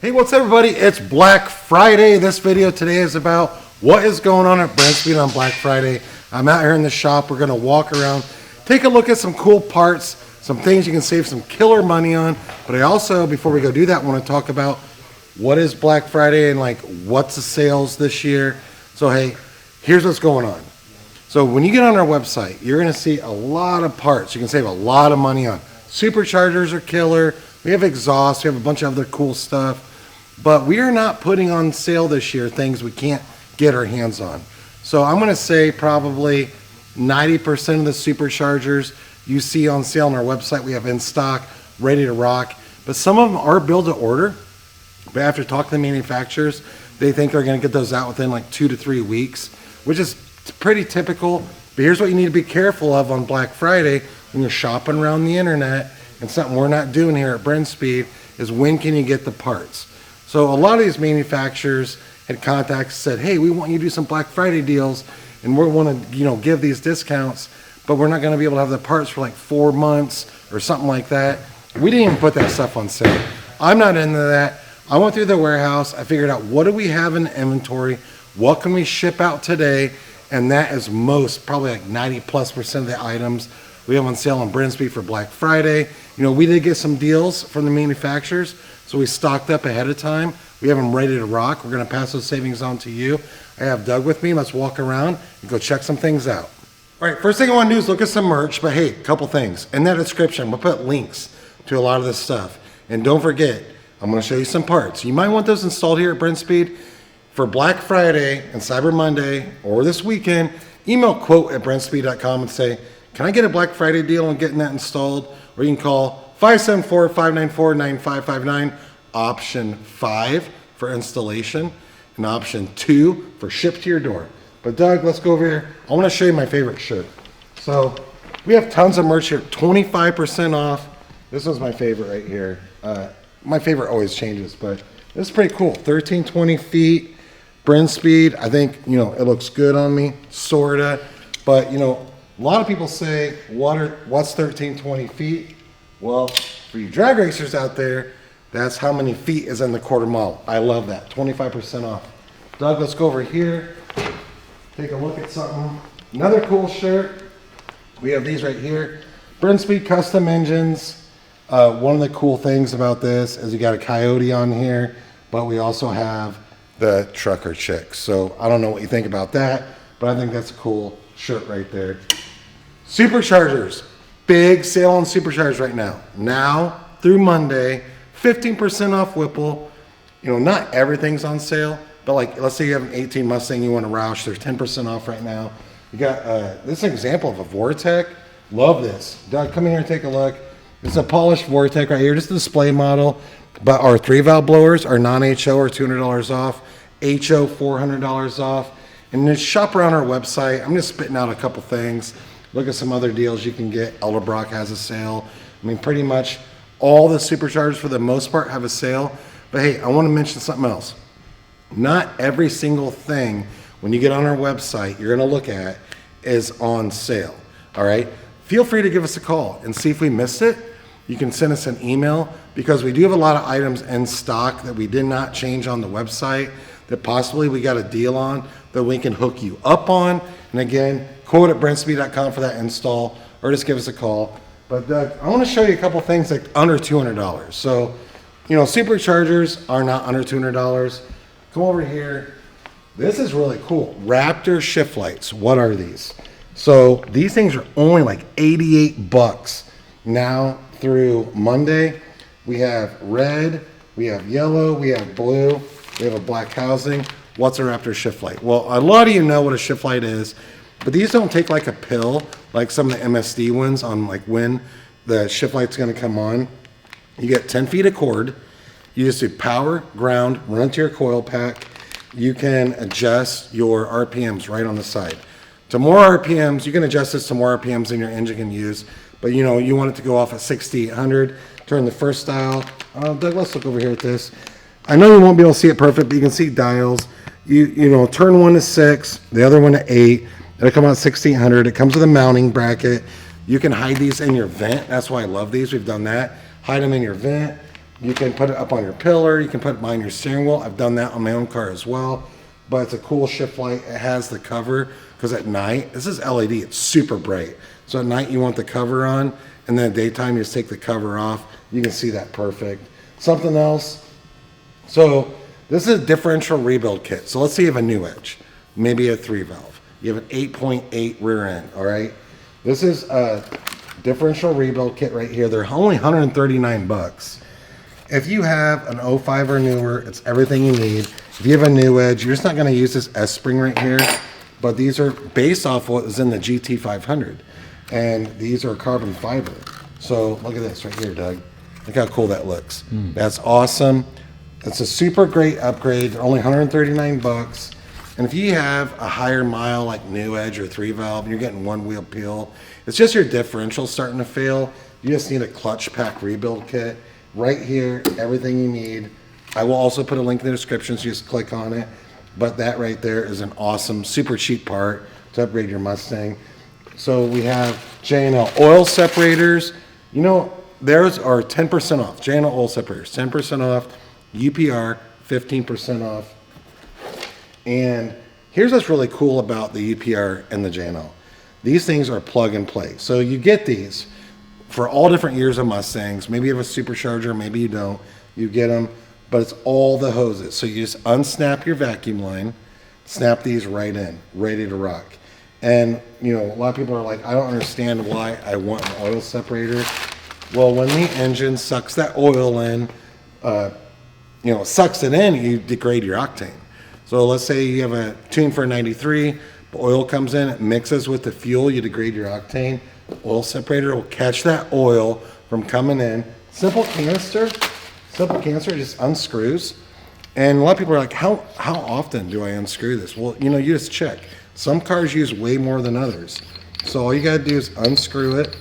Hey, what's up, everybody? It's Black Friday. This video today is about what is going on at Brenspeed on Black Friday. I'm out here in the shop. We're going to walk around, take a look at some cool parts, some things you can save some killer money on. But I also, before we go do that, want to talk about what is Black Friday and like what's the sales this year. So hey, here's what's going on. So when you get on our website, you're going to see a lot of parts you can save a lot of money on. Superchargers are killer. We have exhaust. We have a bunch of other cool stuff. But we are not putting on sale this year things we can't get our hands on. So I'm going to say probably 90% of the Superchargers you see on sale on our website we have in stock, ready to rock. But some of them are build to order. But after talking to the manufacturers, they think they're going to get those out within like 2 to 3 weeks, which is pretty typical. But here's what you need to be careful of on Black Friday when you're shopping around the internet, and something we're not doing here at Brenspeed is when can you get the parts. So a lot of these manufacturers had contacts, said, hey, we want you to do some Black Friday deals, and we want to give these discounts, but we're not going to be able to have the parts for like 4 months or something like that. We didn't even put that stuff on sale. I'm not into that. I went through the warehouse. I figured out what do we have in inventory, what can we ship out today, and that is probably like 90+% of the items we have on sale on Brenspeed for Black Friday. We did get some deals from the manufacturers, so we stocked up ahead of time. We have them ready to rock. We're going to pass those savings on to you. I have Doug with me. Let's walk around and go check some things out. All right, first thing I want to do is look at some merch, but hey, a couple things. In that description, we'll put links to a lot of this stuff. And don't forget, I'm going to show you some parts. You might want those installed here at Brenspeed for Black Friday and Cyber Monday or this weekend. Email quote@brenspeed.com and say, can I get a Black Friday deal on getting that installed? Or you can call 574-594-9559, option 5 for installation, and option 2 for ship to your door. But Doug, let's go over here. I want to show you my favorite shirt. So we have tons of merch here, 25% off. This one's my favorite right here. My favorite always changes, but this is pretty cool. 1320 feet, Brenspeed. I think, it looks good on me, sorta. But, a lot of people say, what's 1320 feet? Well, for you drag racers out there, that's how many feet is in the quarter mile. I love that, 25% off. Doug, let's go over here, take a look at something. Another cool shirt. We have these right here. Brenspeed custom engines. One of the cool things about this is you got a coyote on here, but we also have the trucker chick. So I don't know what you think about that, but I think that's a cool shirt right there. Superchargers, big sale on Superchargers right now. Now through Monday, 15% off Whipple. Not everything's on sale, but like let's say you have an 18 Mustang you want to Roush, there's 10% off right now. You got this is an example of a Vortec. Love this. Doug, come in here and take a look. It's a polished Vortec right here, just a display model. But our 3-valve blowers, our non-HO are $200 off, HO $400 off. And then shop around our website. I'm just spitting out a couple things. Look at some other deals you can get. Elderbrock has a sale. Pretty much all the Superchargers for the most part have a sale. But hey, I want to mention something else. Not every single thing when you get on our website you're going to look at is on sale. All right? Feel free to give us a call and see if we missed it. You can send us an email because we do have a lot of items in stock that we did not change on the website that possibly we got a deal on that we can hook you up on. And again, quote@brenspeed.com for that install, or just give us a call. But Doug, I want to show you a couple things like under $200. So, Superchargers are not under $200. Come over here. This is really cool. Raptor shift lights. What are these? So these things are only like $88 now through Monday. We have red, we have yellow, we have blue, we have a black housing. What's a Raptor shift light? Well, a lot of you know what a shift light is, but these don't take like a pill like some of the MSD ones on like when the shift light's going to come on. You get 10 feet of cord. You just do power, ground, run to your coil pack. You can adjust your RPMs right on the side. To more RPMs, you can adjust this to more RPMs than your engine can use. But you want it to go off at 6,800. Turn the first dial. Doug, let's look over here at this. I know you won't be able to see it perfect, but you can see dials. Turn 1 to 6, the other one to 8. It'll come out 1,600. It comes with a mounting bracket. You can hide these in your vent. That's why I love these. We've done that. Hide them in your vent. You can put it up on your pillar. You can put it behind your steering wheel. I've done that on my own car as well. But it's a cool shift light. It has the cover because at night, this is LED. It's super bright. So at night you want the cover on, and then at daytime you just take the cover off. You can see that perfect. Something else. So this is a differential rebuild kit. So let's say you have a new Edge, maybe a 3-valve. You have an 8.8 rear end, all right? This is a differential rebuild kit right here. They're only 139 bucks. If you have an 05 or newer, it's everything you need. If you have a new Edge, you're just not going to use this S-spring right here, but these are based off what is in the GT500, and these are carbon fiber. So look at this right here, Doug. Look how cool that looks. That's awesome. It's a super great upgrade. They're only 139 bucks. And if you have a higher mile like new Edge or 3-valve, and you're getting one wheel peel, it's just your differential starting to fail. You just need a clutch pack rebuild kit. Right here, everything you need. I will also put a link in the description, so you just click on it. But that right there is an awesome, super cheap part to upgrade your Mustang. So we have J&L oil separators. You know, theirs are 10% off. J&L oil separators, 10% off. UPR, 15% off. And here's what's really cool about the UPR and the J&L. These things are plug and play. So you get these for all different years of Mustangs. Maybe you have a Supercharger, maybe you don't. You get them, but it's all the hoses. So you just unsnap your vacuum line, snap these right in, ready to rock. And, you know, a lot of people are like, I don't understand why I want an oil separator. Well, when the engine sucks that oil in, you know, sucks it in, you degrade your octane. So let's say you have a tune for a 93, the oil comes in, it mixes with the fuel, you degrade your octane. The oil separator will catch that oil from coming in. Simple canister, just unscrews. And a lot of people are like, how often do I unscrew this? Well, you know, you just check. Some cars use way more than others. So all you gotta do is unscrew it,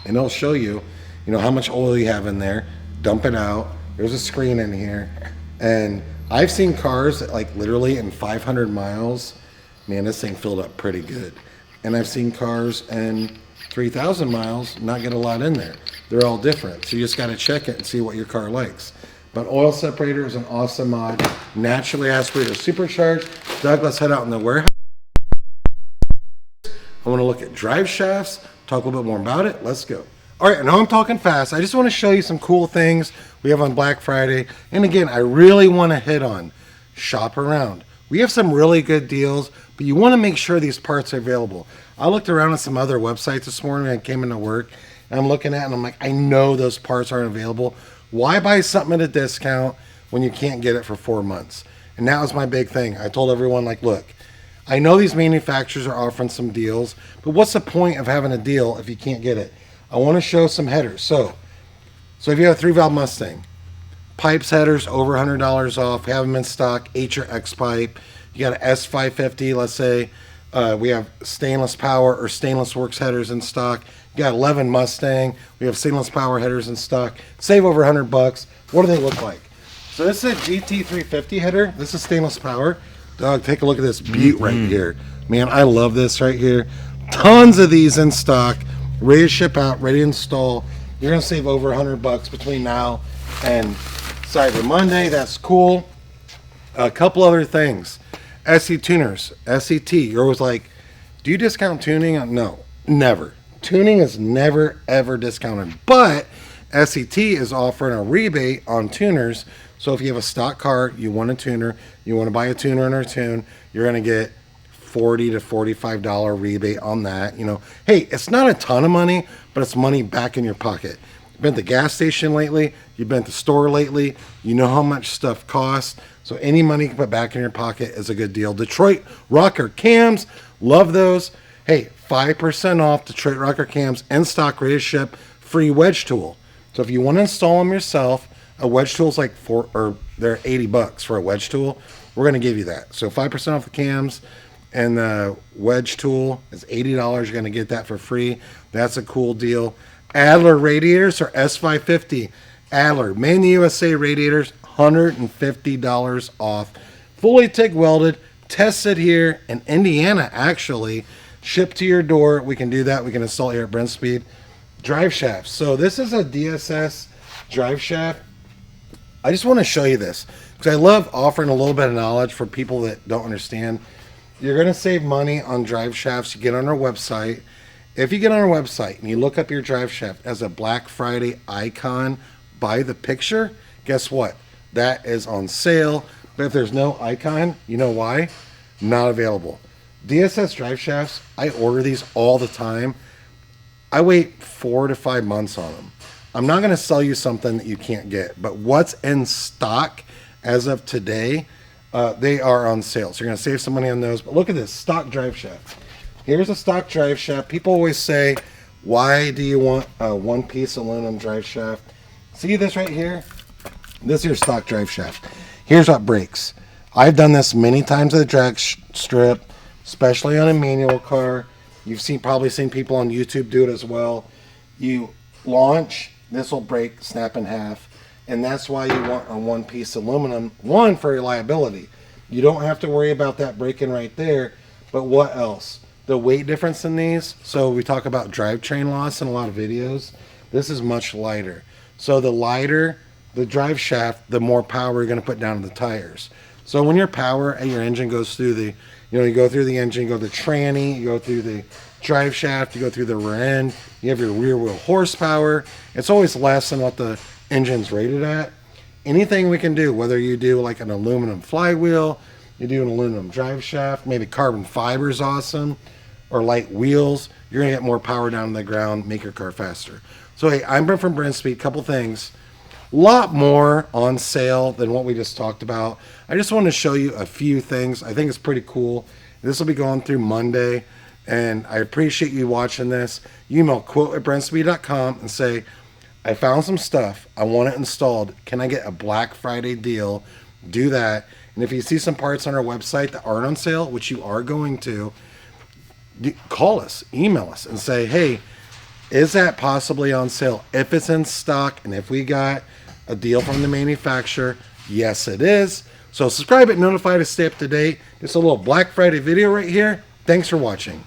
and it'll show you, you know, how much oil you have in there. Dump it out. There's a screen in here. And I've seen cars that, like, literally in 500 miles, man, this thing filled up pretty good. And I've seen cars in 3,000 miles not get a lot in there. They're all different. So you just got to check it and see what your car likes. But oil separator is an awesome mod. Naturally aspirated, supercharged. Doug, let's head out in the warehouse. I want to look at drive shafts, talk a little bit more about it. Let's go. All right, I know I'm talking fast. I just want to show you some cool things we have on Black Friday. And again, I really want to hit on shop around. We have some really good deals, but you want to make sure these parts are available. I looked around at some other websites this morning. I came into work, and I'm looking at it, and I'm like, I know those parts aren't available. Why buy something at a discount when you can't get it for 4 months? And that was my big thing. I told everyone, like, look, I know these manufacturers are offering some deals, but what's the point of having a deal if you can't get it? I want to show some headers. So if you have a 3-valve Mustang, pipes, headers, over $100 off, have them in stock, H or X pipe. You got an S550, let's say. We have stainless power or stainless works headers in stock. You got 11 Mustang. We have stainless power headers in stock. Save over $100. What do they look like? So this is a GT350 header. This is stainless power. Doug, take a look at this beaut right here. Man, I love this right here. Tons of these in stock, ready to ship out, ready to install. You're gonna save over $100 between now and Cyber Monday. That's cool. A couple other things. SC tuners, SCT. You're always like, do you discount tuning? No, never. Tuning is never ever discounted, but SCT is offering a rebate on tuners. So if you have a stock car, you want a tuner, you want to buy a tuner in our tune, you're going to get $40 to $45 rebate on that. You know, hey, it's not a ton of money, but it's money back in your pocket. You've been to the gas station lately, you've been to the store lately, you know how much stuff costs. So any money you can put back in your pocket is a good deal. Detroit rocker cams, love those. Hey, 5% off Detroit rocker cams in stock, ready to ship, free wedge tool. So if you want to install them yourself, a wedge tool is like they're $80 for a wedge tool. We're going to give you that. So 5% off the cams, and the wedge tool is $80. You're going to get that for free. That's a cool deal. Adler radiators are S550. Adler, made in the USA radiators, $150 off. Fully TIG welded, tested here in Indiana, actually. Shipped to your door. We can do that. We can install it here at Brenspeed. Drive shafts. So this is a DSS drive shaft. I just want to show you this because I love offering a little bit of knowledge for people that don't understand. You're going to save money on drive shafts. You get on our website. If you get on our website and you look up your drive shaft as a Black Friday icon by the picture, guess what? That is on sale. But if there's no icon, you know why? Not available. DSS drive shafts, I order these all the time. I wait 4 to 5 months on them. I'm not going to sell you something that you can't get, but what's in stock as of today, they are on sale. So you're going to save some money on those. But look at this stock drive shaft. Here's a stock drive shaft. People always say, why do you want a one-piece aluminum drive shaft? See this right here? This is your stock drive shaft. Here's what breaks. I've done this many times at the drag strip, especially on a manual car. You've probably seen people on YouTube do it as well. You launch, this will break, snap in half, and that's why you want a one-piece aluminum. One, for reliability. You don't have to worry about that breaking right there, but what else? The weight difference in these, so we talk about drivetrain loss in a lot of videos. This is much lighter. So the lighter the drive shaft, the more power you're going to put down in the tires. So when your power at your engine goes through the, you go through the engine, you go through the tranny, you go through the drive shaft, you go through the rear end, you have your rear wheel horsepower. It's always less than what the engine's rated at. Anything we can do, whether you do like an aluminum flywheel, you do an aluminum drive shaft, maybe carbon fiber is awesome, or light wheels, you're going to get more power down to the ground, make your car faster. So hey, I'm Brent from Brenspeed. Couple things. A lot more on sale than what we just talked about. I just want to show you a few things. I think it's pretty cool. This will be going through Monday, and I appreciate you watching this. You email quote@brenspeed.com and say, I found some stuff. I want it installed. Can I get a Black Friday deal? Do that. And if you see some parts on our website that aren't on sale, which you are going to, call us, email us, and say, hey, is that possibly on sale? If it's in stock and if we got a deal from the manufacturer, yes, it is. So subscribe and notify to stay up to date. Just a little Black Friday video right here. Thanks for watching.